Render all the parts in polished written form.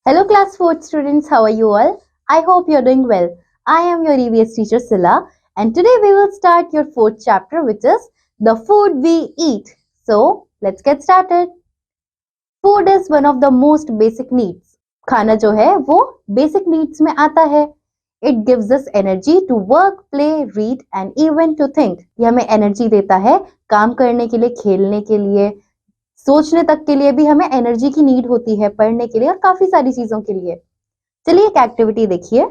Hello class 4 students, how are you all? I hope you're doing well. I am your EVS teacher Silla and today we will start your 4th chapter which is the food we eat. So let's get started. Food is one of the most basic needs. खाना जो है वो basic needs में आता है. It gives us energy to work, play, read and even to think. ये हमें energy देता है काम करने के लिए, खेलने के लिए, सोचने तक के लिए भी हमें एनर्जी की नीड होती है, पढ़ने के लिए और काफी सारी चीजों के लिए. चलिए एक एक्टिविटी देखिए.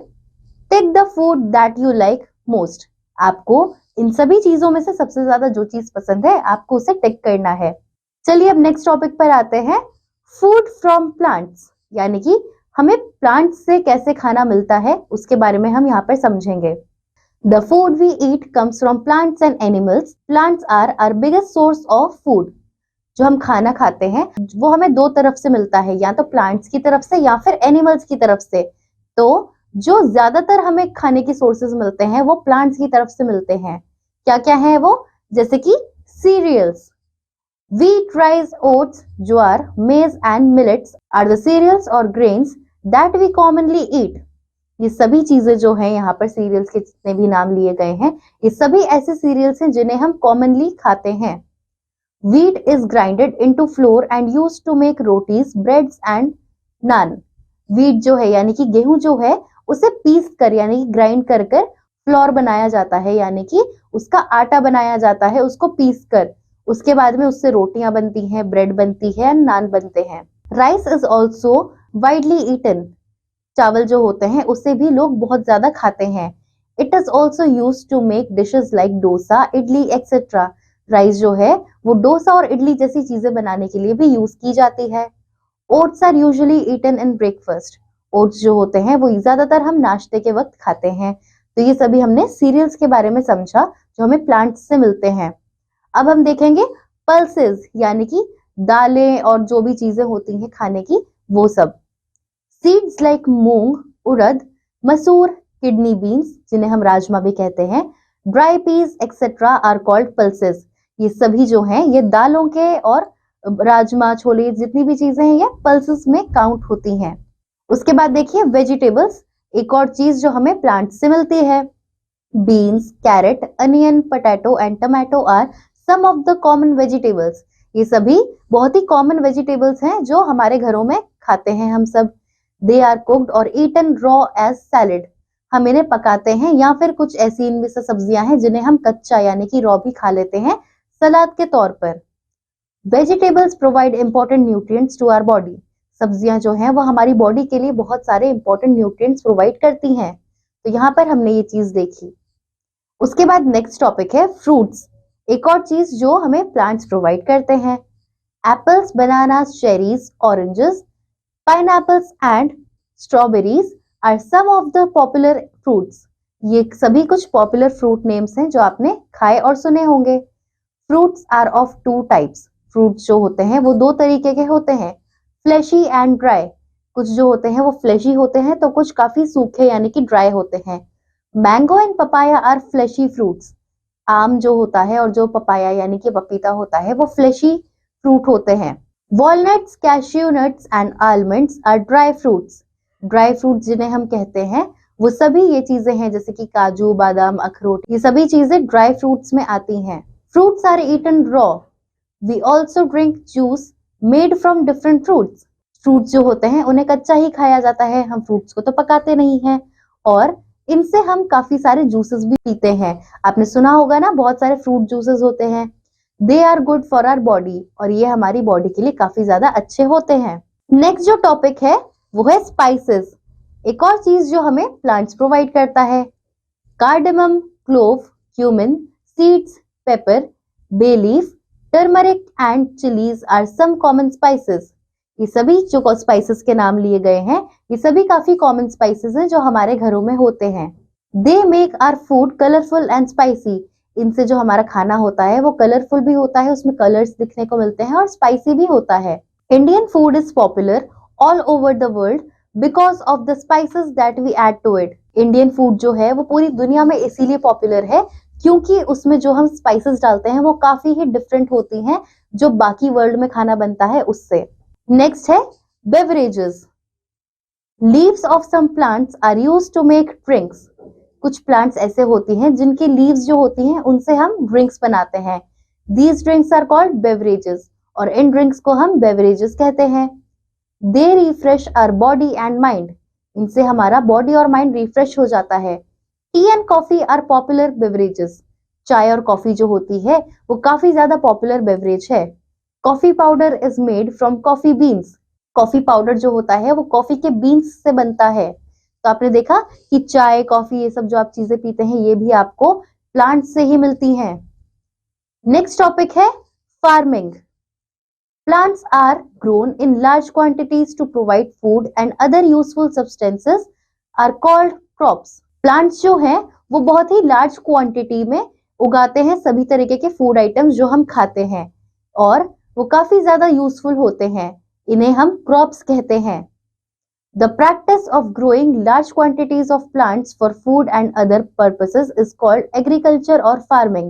Tick the food that you like most. आपको इन सभी चीजों में से सबसे ज्यादा जो चीज पसंद है आपको उसे टिक करना है. चलिए अब नेक्स्ट टॉपिक पर आते हैं. फूड फ्रॉम प्लांट्स, यानी कि हमें प्लांट्स से कैसे खाना मिलता है उसके बारे में हम यहाँ पर समझेंगे. The food we eat comes from plants and animals. Plants are our biggest source of food. जो हम खाना खाते हैं वो हमें दो तरफ से मिलता है, या तो प्लांट्स की तरफ से या फिर एनिमल्स की तरफ से. तो जो ज्यादातर हमें खाने की सोर्सेज मिलते हैं वो प्लांट्स की तरफ से मिलते हैं. क्या क्या है वो? जैसे कि cereals, wheat, rice, oats, jowar, maize and millets are the cereals or grains that we commonly eat. ये सभी चीजें जो हैं यहाँ पर सीरियल्स के जितने भी नाम लिए गए हैं ये सभी ऐसे सीरियल्स हैं जिन्हें हम कॉमनली खाते हैं. Wheat is grinded into flour and used to make rotis, breads and naan. Wheat जो है यानी कि गेहूं जो है उसे पीस कर यानी कि ग्राइंड कर कर फ्लोर बनाया जाता है, यानी कि उसका आटा बनाया जाता है उसको पीस कर. उसके बाद में उससे रोटियां बनती हैं, ब्रेड बनती है, नान बनते हैं. Rice is also widely eaten. चावल जो होते हैं उसे भी लोग बहुत ज्यादा खाते हैं. It is also use to make dishes like dosa, idli etcetera. Rice जो है वो डोसा और इडली जैसी चीजें बनाने के लिए भी यूज की जाती है. Oats are usually eaten in breakfast. Oats जो होते हैं वो ज्यादातर हम नाश्ते के वक्त खाते हैं. तो ये सभी हमने सीरियल्स के बारे में समझा जो हमें प्लांट्स से मिलते हैं. अब हम देखेंगे पल्सेस, यानी कि दालें और जो भी चीजें होती हैं खाने की वो सब. सीड्स लाइक मूंग, उड़द, मसूर, किडनी बीन्स जिन्हें हम राजमा भी कहते हैं, dry peas etcetera are called pulses. ये सभी जो हैं ये दालों के और राजमा, छोले जितनी भी चीजें हैं ये पल्सेस में काउंट होती हैं. उसके बाद देखिए वेजिटेबल्स, एक और चीज जो हमें प्लांट से मिलती है. Beans, carrot, onion, potato and tomato are some of the common vegetables. ये सभी बहुत ही कॉमन वेजिटेबल्स हैं जो हमारे घरों में खाते हैं हम सब. दे आर कुक्ड और ईटन रॉ एज सैलेड. हम इन्हें पकाते हैं या फिर कुछ ऐसी इनमें से सब्जियां हैं जिन्हें हम कच्चा यानी कि रॉ भी खा लेते हैं सलाद के तौर पर. Vegetables provide important nutrients to our body. सब्जियां जो हैं वो हमारी बॉडी के लिए बहुत सारे इंपॉर्टेंट न्यूट्रिएंट्स प्रोवाइड करती हैं. तो यहाँ पर हमने ये चीज देखी. उसके बाद नेक्स्ट टॉपिक है फ्रूट्स. एक और चीज जो हमें प्लांट्स प्रोवाइड करते हैं. Apples, bananas, cherries, oranges, pineapples and strawberries are some of the popular fruits. ये सभी कुछ पॉपुलर फ्रूट नेम्स हैं जो आपने खाए और सुने होंगे. Fruits are of two types. Fruits जो होते हैं वो दो तरीके के होते हैं, फ्लेशी एंड ड्राई. कुछ जो होते हैं वो फ्लेशी होते हैं तो कुछ काफी सूखे यानी कि ड्राई होते हैं. Mango and papaya are fleshy fruits. आम जो होता है और जो पपाया यानी कि पपीता होता है वो फ्लेशी फ्रूट होते हैं. Walnuts, cashew nuts and almonds are dry fruits. Dry fruit जिन्हें हम कहते हैं वो सभी ये चीजें हैं जैसे कि काजू, बादाम, अखरोट, ये सभी चीजें ड्राई फ्रूट्स में आती हैं. Fruits are eaten raw. We also drink juice made from different fruits. Fruits जो होते हैं उन्हें कच्चा ही खाया जाता है, हम फ्रूट्स को तो पकाते नहीं हैं. और इनसे हम काफी सारे जूसेस भी पीते हैं. आपने सुना होगा ना, बहुत सारे फ्रूट जूसेस होते हैं. They are good for our body और ये हमारी बॉडी के लिए काफी ज्यादा अच्छे होते हैं. नेक्स्ट जो टॉपिक है वो है स्पाइसेस. एक और चीज जो हमें प्लांट्स प्रोवाइड करता है. Cardamom, clove, cumin, seeds, pepper, bay leaf, turmeric and chillies are some common spices. ये सभी जो स्पाइसेस के नाम लिए गए हैं ये सभी काफी कॉमन स्पाइसेस हैं जो हमारे घरों में होते हैं. They make our food colourful and spicy. इनसे जो हमारा खाना होता है वो कलरफुल भी होता है, उसमें कलर्स दिखने को मिलते हैं और स्पाइसी भी होता है. Indian food is popular all over the world because of the spices that we add to it. Indian food जो है वो पूरी दुनिया में इसीलिए पॉपुलर है क्योंकि उसमें जो हम स्पाइसेस डालते हैं वो काफी ही डिफरेंट होती हैं जो बाकी वर्ल्ड में खाना बनता है उससे. नेक्स्ट है beverages. Leaves of some plants are used to make drinks. कुछ प्लांट्स ऐसे होती हैं जिनकी लीव्स जो होती हैं उनसे हम ड्रिंक्स बनाते हैं। These drinks are called beverages, और इन ड्रिंक्स को हम बेवरेजेस कहते हैं। They refresh our body and mind. इनसे हमारा बॉडी और माइंड रिफ्रेश हो जाता है। Tea and coffee are popular beverages. चाय और कॉफी जो होती है वो काफी ज्यादा पॉपुलर बेवरेज है। Coffee powder is made from coffee beans. Coffee powder जो होता है वो कॉफी के बीन्स से बनता है। तो आपने देखा कि चाय, कॉफी, ये सब जो आप चीजें पीते हैं ये भी आपको प्लांट से ही मिलती हैं। नेक्स्ट टॉपिक है farming. Plants are grown in large quantities to provide food and other useful substances are called crops. Plants जो हैं वो बहुत ही large quantity में उगाते हैं सभी तरीके के food items जो हम खाते हैं, और वो काफी ज्यादा useful होते हैं। इन्हें हम crops कहते हैं। The practice of growing large quantities of plants for food and other purposes is called agriculture or farming.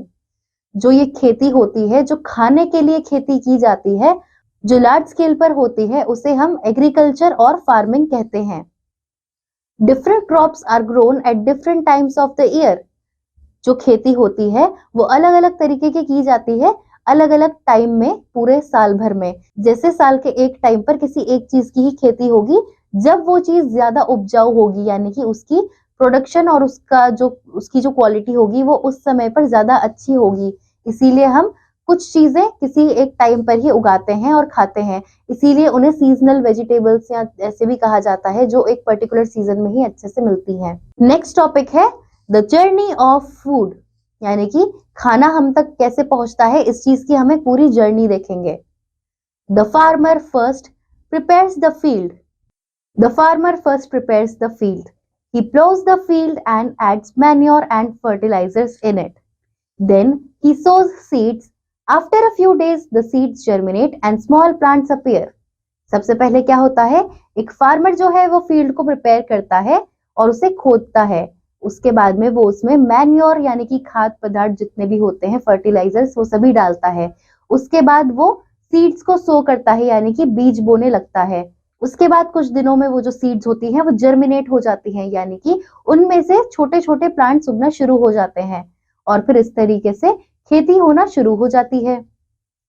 जो ये खेती होती है, जो खाने के लिए खेती की जाती है, जो लार्ज स्केल पर होती है, उसे हम एग्रीकल्चर और फार्मिंग कहते हैं। Different crops are grown at different times of the year. जो खेती होती है वो अलग अलग तरीके की जाती है अलग अलग टाइम में, पूरे साल भर में। जैसे साल के एक टाइम पर किसी एक चीज की ही खेती होगी, जब वो चीज ज्यादा उपजाऊ होगी, यानी कि उसकी प्रोडक्शन और उसकी जो क्वालिटी होगी वो उस समय पर ज्यादा अच्छी होगी। इसीलिए हम कुछ चीजें किसी एक टाइम पर ही उगाते हैं और खाते हैं। इसीलिए उन्हें सीजनल वेजिटेबल्स या ऐसे भी कहा जाता है, जो एक पर्टिकुलर सीजन में ही अच्छे से मिलती हैं। नेक्स्ट टॉपिक है द जर्नी ऑफ फूड, यानी कि खाना हम तक कैसे पहुंचता है, इस चीज की हमें पूरी जर्नी देखेंगे। The farmer first prepares the field. The farmer first prepares the field. He plows the field and adds manure and fertilizers in it. Then he sows seeds. After a few days, the seeds germinate and small plants appear. सबसे पहले क्या होता है, एक farmer जो है वो field को प्रिपेयर करता है और उसे खोदता है। उसके बाद में वो उसमें मैन्योर यानी कि खाद पदार्थ जितने भी होते हैं, फर्टिलाइजर्स, वो सभी डालता है। उसके बाद वो सीड्स को सो करता है, यानी कि बीज बोने लगता है। उसके बाद कुछ दिनों में वो जो सीड्स होती हैं वो जर्मिनेट हो जाती हैं, यानी कि उनमें से छोटे छोटे प्लांट्स उगना शुरू हो जाते हैं, और फिर इस तरीके से खेती होना शुरू हो जाती है।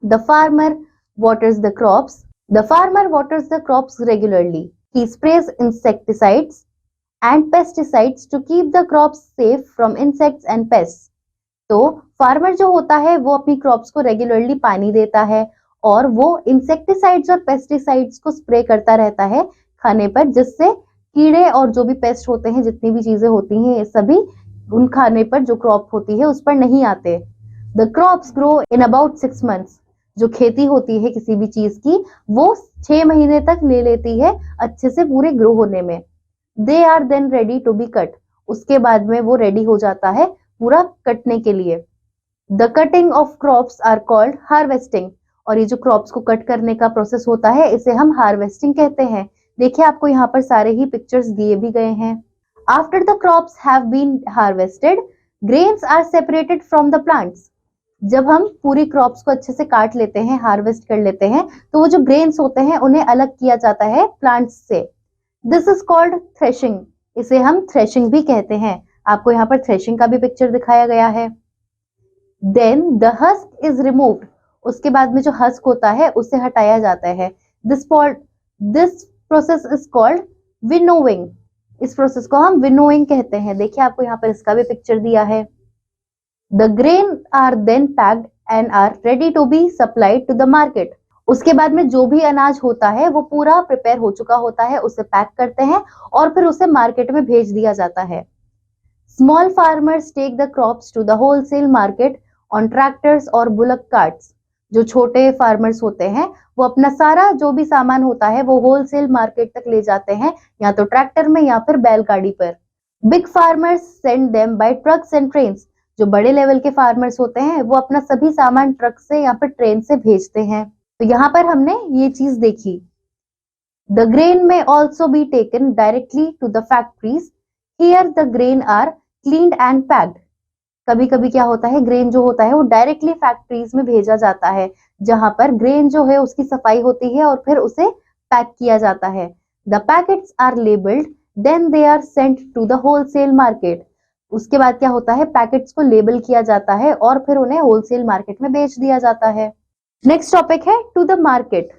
The farmer waters the crops. The farmer waters the crops regularly. He sprays insecticides and pesticides to keep the crops safe from insects and pests. तो फार्मर जो होता है वो अपनी क्रॉप्स को रेगुलरली पानी देता है, और वो इंसेक्टिसाइड्स और पेस्टिसाइड्स को स्प्रे करता रहता है खाने पर, जिससे कीड़े और जो भी पेस्ट होते हैं, जितनी भी चीजें होती हैं, ये सभी उन खाने पर जो क्रॉप होती है उस पर नहीं आते। The crops grow in about 6 months. जो खेती होती है किसी भी चीज की वो 6 महीने तक ले लेती है अच्छे से पूरे ग्रो होने में। They are then ready to be cut. उसके बाद में वो रेडी हो जाता है पूरा कटने के लिए। The cutting of crops are called harvesting. और ये जो क्रॉप्स को कट करने का प्रोसेस होता है इसे हम हार्वेस्टिंग कहते हैं। देखिए आपको यहाँ पर सारे ही पिक्चर्स दिए भी गए हैं। After the crops have been harvested, grains are separated from the plants. जब हम पूरी क्रॉप्स को अच्छे से काट लेते हैं, हार्वेस्ट कर लेते हैं, तो वो जो ग्रेन्स होते हैं उन्हें अलग किया जाता है प्लांट्स से। This is called threshing. इसे हम थ्रेशिंग भी कहते हैं। आपको यहाँ पर थ्रेशिंग का भी पिक्चर दिखाया गया है। Then the husk is removed. उसके बाद में जो हस्क होता है उसे हटाया जाता है। This process is called winnowing. इस प्रोसेस को हम विनोइंग कहते हैं। देखिए आपको यहाँ पर इसका भी पिक्चर दिया है। The grain are then packed and are ready to be supplied to the market. उसके बाद में जो भी अनाज होता है वो पूरा प्रिपेयर हो चुका होता है, उसे पैक करते हैं और फिर उसे मार्केट में भेज दिया जाता है। Small farmers take the crops to the wholesale market on tractors और बुलक कार्ट्स। जो छोटे फार्मर्स होते हैं वो अपना सारा जो भी सामान होता है वो होलसेल मार्केट तक ले जाते हैं, या तो ट्रैक्टर में या फिर बैलगाड़ी पर। Big farmers send them by trucks and trains. जो बड़े लेवल के फार्मर्स होते हैं वो अपना सभी सामान ट्रक से या फिर ट्रेन से भेजते हैं। तो यहाँ पर हमने ये चीज देखी। The grain may also be taken directly to the factories. Here the grain are cleaned and packed. कभी कभी क्या होता है, ग्रेन जो होता है वो डायरेक्टली फैक्ट्रीज में भेजा जाता है, जहां पर ग्रेन जो है उसकी सफाई होती है और फिर उसे पैक किया जाता है। The packets are labeled, then they are sent to the wholesale market. उसके बाद क्या होता है, पैकेट्स को लेबल किया जाता है और फिर उन्हें होलसेल मार्केट में बेच दिया जाता है। नेक्स्ट टॉपिक है to the market.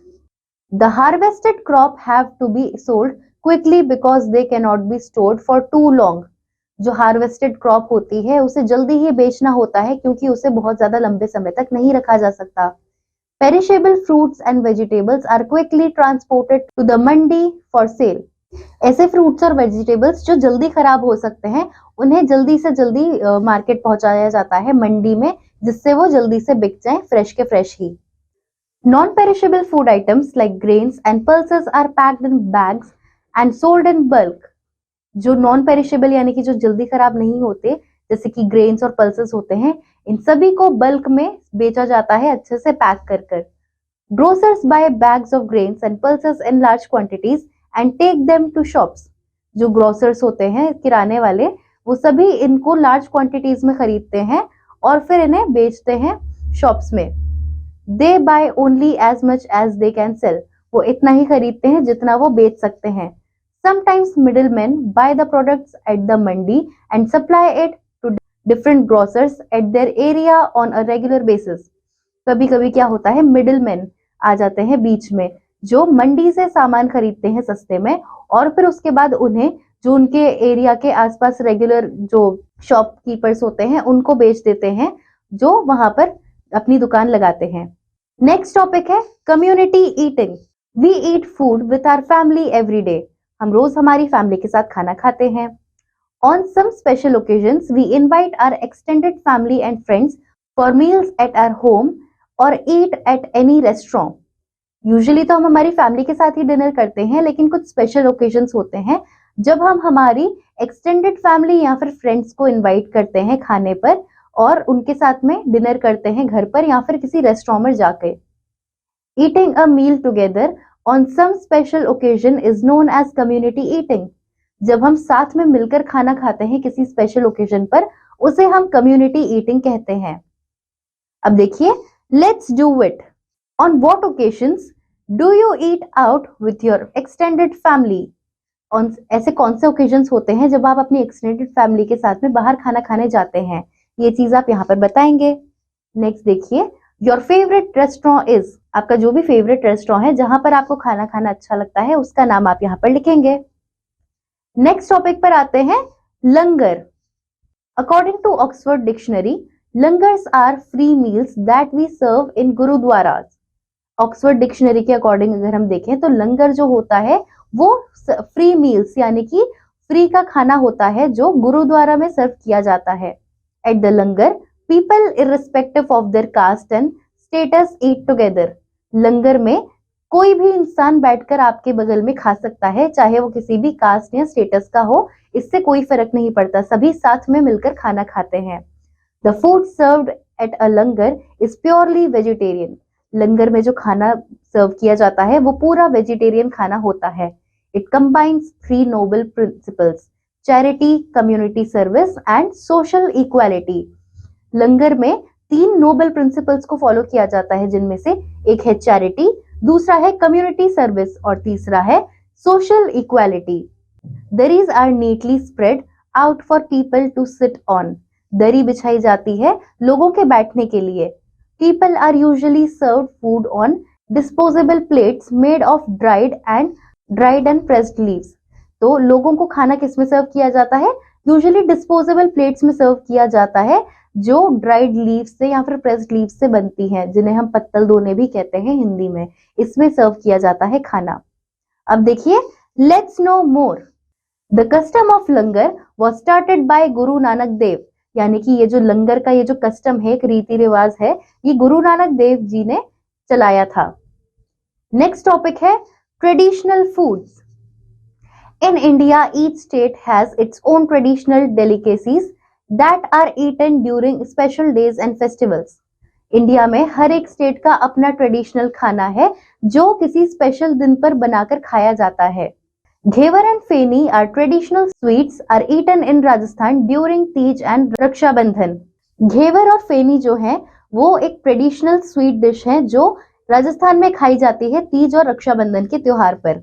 The harvested crop have to be sold quickly because they can not be stored for too long. जो हार्वेस्टेड क्रॉप होती है उसे जल्दी ही बेचना होता है क्योंकि उसे बहुत ज्यादा लंबे समय तक नहीं रखा जा सकता। Perishable fruits and vegetables are quickly transported to the mandi for sale. ऐसे फ्रूट्स और वेजिटेबल्स जो जल्दी खराब हो सकते हैं उन्हें जल्दी से जल्दी मार्केट पहुंचाया जाता है मंडी में, जिससे वो जल्दी से बिक जाएं फ्रेश के फ्रेश ही। Non perishable food items like grains and pulses are packed in bags and sold in bulk. जो नॉन पेरिशेबल यानी कि जो जल्दी खराब नहीं होते, जैसे कि ग्रेन्स और पल्सेस होते हैं, इन सभी को बल्क में बेचा जाता है अच्छे से पैक कर कर। Grocers buy bags of grains and pulses in large quantities and take them to shops. जो ग्रोसर्स होते हैं, किराने वाले, वो सभी इनको लार्ज क्वांटिटीज में खरीदते हैं और फिर इन्हें बेचते हैं शॉप्स में। They buy only as much as they can sell. वो इतना ही खरीदते हैं जितना वो बेच सकते हैं। Sometimes middlemen buy the products at the mandi and supply it to different grocers at their area on a regular basis. कभी कभी क्या होता है, मिडिलमैन आ जाते हैं बीच में, जो मंडी से सामान खरीदते हैं सस्ते में और फिर उसके बाद उन्हें जो उनके एरिया के आसपास रेगुलर जो शॉपकीपर्स होते हैं उनको बेच देते हैं, जो वहां पर अपनी दुकान लगाते हैं। नेक्स्ट टॉपिक है community eating. We eat food with our family every day. हम रोज हमारी फैमिली के साथ खाना खाते हैं। On some special occasions we invite our extended family and friends for meals at our home or eat at any restaurant. Usually तो हम हमारी फैमिली के साथ ही डिनर करते हैं, लेकिन कुछ स्पेशल ओकेजन्स होते हैं जब हम हमारी एक्सटेंडेड फैमिली या फिर फ्रेंड्स को इन्वाइट करते हैं खाने पर और उनके साथ में डिनर करते हैं घर पर या फिर किसी रेस्टोरेंट में जाके। Eating a meal together on some special occasion is known as community eating. जब हम साथ में मिलकर खाना खाते हैं किसी स्पेशल ओकेजन पर, उसे हम कम्युनिटी ईटिंग कहते हैं। अब देखिए, let's do it. On what occasions do you eat out with your extended family? ऐसे कौन से ओकेजन्स होते हैं जब आप अपनी एक्सटेंडेड फैमिली के साथ में बाहर खाना खाने जाते हैं? ये चीज आप यहाँ पर बताएंगे। नेक्स्ट देखिए, योर फेवरेट रेस्टोरेंट इज। आपका जो भी फेवरेट रेस्टोरेंट है जहां पर आपको खाना खाना अच्छा लगता है उसका नाम आप यहाँ पर लिखेंगे। नेक्स्ट टॉपिक पर आते हैं, langar. According to Oxford dictionary, langars are free meals that we serve in gurdwaras. Oxford dictionary के अकॉर्डिंग अगर हम देखें तो लंगर जो होता है वो फ्री मील्स यानी कि फ्री का खाना होता है जो गुरुद्वारा में सर्व किया जाता है। At the langar people irrespective of their caste and status eat together. Langar में कोई भी इंसान बैठकर आपके बगल में खा सकता है, चाहे वो किसी भी कास्ट या स्टेटस का हो, इससे कोई फर्क नहीं पड़ता, सभी साथ में मिलकर खाना खाते हैं। The food served at a langar is purely vegetarian. Langar में जो खाना सर्व किया जाता है वो पूरा वेजिटेरियन खाना होता है। It combines 3 noble principles, charity, community service and social equality. Langar में 3 नोबल प्रिंसिपल्स को फॉलो किया जाता है, जिनमें से एक है चैरिटी, दूसरा है कम्युनिटी सर्विस और तीसरा है social equality. Durries are neatly spread out for people to sit on. दरी बिछाई जाती है लोगों के बैठने के लिए। People are usually served food on disposable plates made of dried and pressed leaves. तो लोगों को खाना किस में सर्व किया जाता है? यूजुअली डिस्पोजेबल प्लेट्स में सर्व किया जाता है, जो ड्राइड लीव्स से या फिर प्रेस्ड लीव्स से बनती हैं, जिन्हें हम पत्तल दोने भी कहते हैं हिंदी में। इसमें सर्व किया जाता है खाना। अब देखिए, let's know more. The custom of langar was started by Guru Nanak Dev. यानी कि ये जो लंगर का ये जो कस्टम है, एक रीति रिवाज है, ये गुरु नानक देव जी ने चलाया था। नेक्स्ट टॉपिक है traditional foods. In India, each state has its own traditional delicacies that are eaten during special days and festivals. India में हर एक स्टेट का अपना ट्रेडिशनल खाना है जो किसी स्पेशल दिन पर बनाकर खाया जाता है। Ghevar and pheni are traditional sweets are eaten in Rajasthan during Teej and Rakshabandhan. Ghevar और फेनी जो है वो एक ट्रेडिशनल स्वीट डिश है जो राजस्थान में खाई जाती है तीज और रक्षाबंधन के त्योहार पर।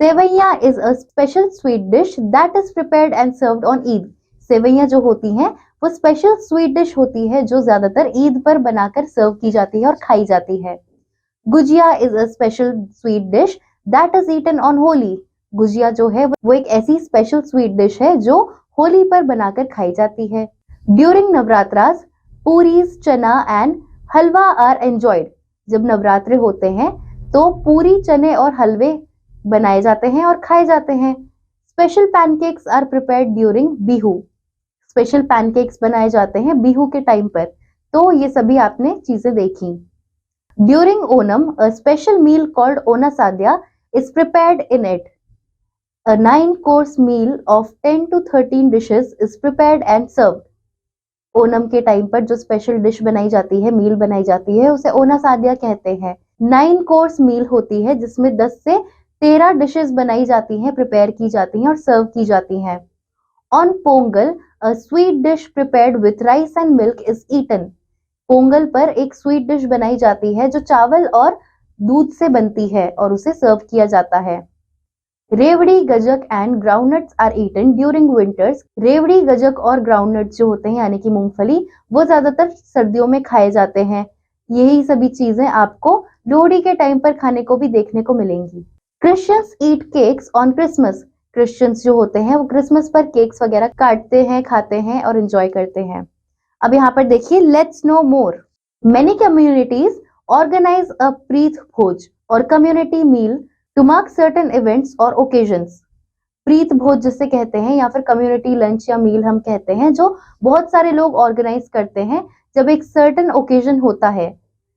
Sewaiya is a special sweet dish that is prepared and served on Eid. Sewaiya जो होती हैं वो स्पेशल स्वीट डिश होती है जो ज्यादातर ईद पर बनाकर सर्व की जाती है और खाई जाती है। Gujiya is a special sweet dish that is eaten on Holi. Gujiya जो है वो एक ऐसी स्पेशल स्वीट डिश है जो होली पर बनाकर खाई जाती है। ड्यूरिंग नवरात्रास पूरीज, चना एंड हलवा आर एंजॉयड। जब नवरात्रे होते हैं तो पूरी, चने और हलवे बनाए जाते हैं और खाए जाते हैं। Special pancakes are prepared during Bihu. Special pancakes बनाए जाते हैं बिहू के टाइम पर। तो ये सभी आपने चीजें देखी। During Onam a special meal called Ona Sadya is prepared in it. A 9-course meal of 10 to 13 dishes is prepared and served. Onam के टाइम पर जो स्पेशल डिश बनाई जाती है, मील बनाई जाती है, उसे ओना साद्या कहते हैं। 9 कोर्स मील होती है जिसमें 10 से 13 डिशेस बनाई जाती हैं, प्रिपेयर की जाती हैं और सर्व की जाती हैं। On Pongal a sweet dish prepared with rice and milk is eaten. Pongal पर एक स्वीट डिश बनाई जाती है जो चावल और दूध से बनती है और उसे सर्व किया जाता है। Revdi, gajak and groundnuts are eaten during winters. Revdi, gajak और ग्राउंडनट्स जो होते हैं यानी कि मूंगफली, वो ज्यादातर सर्दियों में खाए जाते हैं। यही सभी चीजें आपको लोहड़ी के टाइम पर खाने को भी देखने को मिलेंगी। Christians eat cakes on Christmas. Christians जो होते हैं वो क्रिसमस पर केक्स वगैरह काटते हैं, खाते हैं और एंजॉय करते हैं। अब यहाँ पर देखिए, let's know more. Many communities organize a preet bhoj और community meal to mark certain events और ओकेजन्स। प्रीत भोज जिसे कहते हैं या फिर कम्युनिटी लंच या मील हम कहते हैं, जो बहुत सारे लोग ऑर्गेनाइज करते हैं जब एक सर्टेन ओकेजन होता है।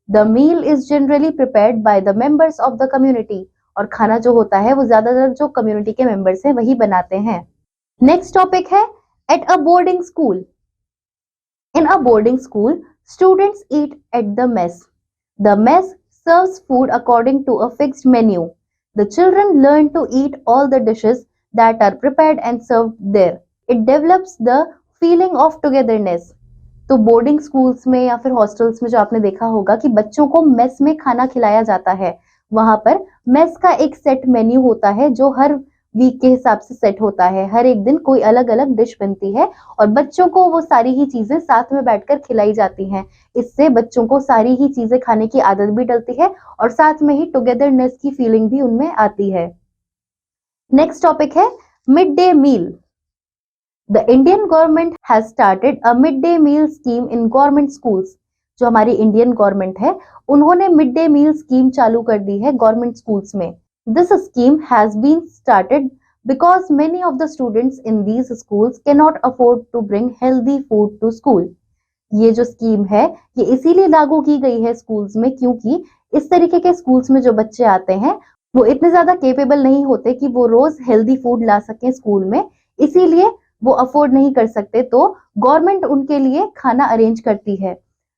The meal is generally prepared by the members of the community. और खाना जो होता है वो ज्यादातर जो कम्युनिटी के मेंबर्स हैं वही बनाते हैं। नेक्स्ट टॉपिक है at a boarding school. In a boarding school students eat at the mess. The mess serves food according to a fixed menu. The children learn to eat all the dishes that are prepared and served there. It develops the feeling of togetherness. तो boarding schools में या फिर hostels में जो आपने देखा होगा कि बच्चों को मेस में खाना खिलाया जाता है, वहां पर मेस का एक सेट मेन्यू होता है जो हर वीक के हिसाब से सेट होता है। हर एक दिन कोई अलग अलग डिश बनती है और बच्चों को वो सारी ही चीजें साथ में बैठकर खिलाई जाती हैं। इससे बच्चों को सारी ही चीजें खाने की आदत भी डलती है और साथ में ही टुगेदरनेस की फीलिंग भी उनमें आती है। नेक्स्ट टॉपिक है mid day meal. The Indian government has started a mid day meal scheme in government schools. जो हमारी इंडियन गवर्नमेंट है उन्होंने मिड डे मील स्कीम चालू कर दी है गवर्नमेंट स्कूल्स में। This scheme has been started because many of the students in these schools cannot afford to bring healthy food to school. ये जो स्कीम है ये इसीलिए लागू की गई है स्कूल्स में क्योंकि इस तरीके के स्कूल्स में जो बच्चे आते हैं वो इतने ज्यादा केपेबल नहीं होते कि वो रोज हेल्दी फूड ला सकें स्कूल में, इसीलिए वो अफोर्ड नहीं कर सकते, तो गवर्नमेंट उनके लिए खाना अरेंज करती है।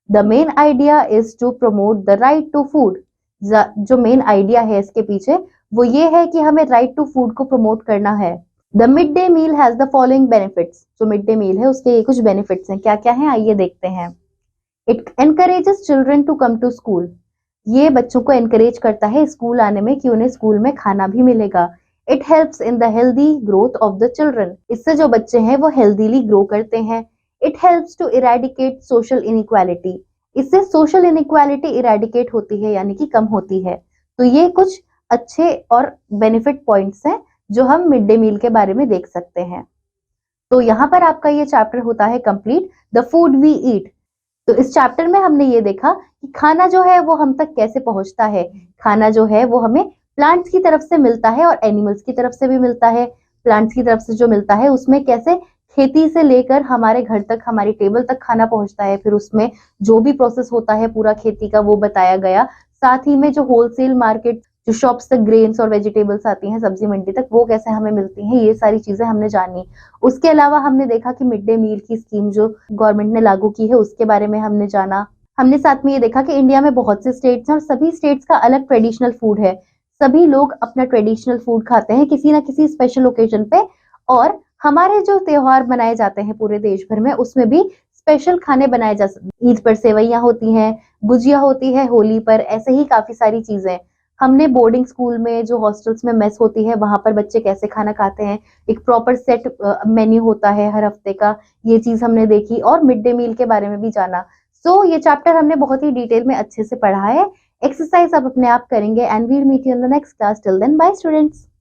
The main idea is to promote the right to food. जो मेन आइडिया है इसके पीछे वो ये है कि हमें राइट टू फूड को प्रमोट करना है। The mid day meal has the following benefits. जो मिड डे मील है उसके ये कुछ बेनिफिट्स हैं, क्या क्या हैं आइए देखते हैं। It encourages children to come to school. ये बच्चों को एनकरेज करता है स्कूल आने में कि उन्हें स्कूल में खाना भी मिलेगा। It helps in the healthy growth of the children. इससे जो बच्चे हैं वो हेल्दीली ग्रो करते हैं। It helps to eradicate social inequality. इससे सोशल इनइक्वालिटी इरेडिकेट होती है यानी कि कम होती है। तो ये कुछ अच्छे और बेनिफिट पॉइंट्स हैं जो हम मिड डे मील के बारे में देख सकते हैं। तो यहाँ पर आपका ये चैप्टर होता है complete, the food we eat. तो इस चैप्टर में हमने ये देखा कि खाना जो है वो हम तक कैसे पहुंचता है। खाना जो है वो हमें प्लांट्स की तरफ से मिलता है और एनिमल्स की तरफ से भी मिलता है। प्लांट्स की तरफ से जो मिलता है उसमें कैसे खेती से लेकर हमारे घर तक, हमारी टेबल तक खाना पहुंचता है, फिर उसमें जो भी प्रोसेस होता है पूरा खेती का वो बताया गया। साथ ही में जो होलसेल मार्केट, जो शॉप्स तक ग्रेन्स और वेजिटेबल्स आती हैं सब्जी मंडी तक, वो कैसे हमें मिलती हैं, ये सारी चीजें हमने जानी। उसके अलावा हमने देखा कि मिड डे मील की स्कीम जो गवर्नमेंट ने लागू की है उसके बारे में हमने जाना। हमने साथ में ये देखा कि इंडिया में बहुत से स्टेट्स हैं और सभी स्टेट्स का अलग ट्रेडिशनल फूड है। सभी लोग अपना ट्रेडिशनल फूड खाते हैं किसी ना किसी स्पेशल ओकेजन पे, और हमारे जो त्योहार मनाए जाते हैं पूरे देश भर में उसमें भी स्पेशल खाने बनाए जा सकते हैं। ईद पर सेवैयां होती हैं, गुजिया होती है, होली पर ऐसे ही काफी सारी चीजें। हमने बोर्डिंग स्कूल में जो हॉस्टल्स में मेस होती है वहां पर बच्चे कैसे खाना खाते हैं, एक प्रॉपर सेट मेन्यू होता है हर हफ्ते का, ये चीज हमने देखी और मिड डे मील के बारे में भी जाना। सो ये चैप्टर हमने बहुत ही डिटेल में अच्छे से पढ़ा है। एक्सरसाइज आप अपने आप करेंगे and we'll meet you in the next class. Till then bye students.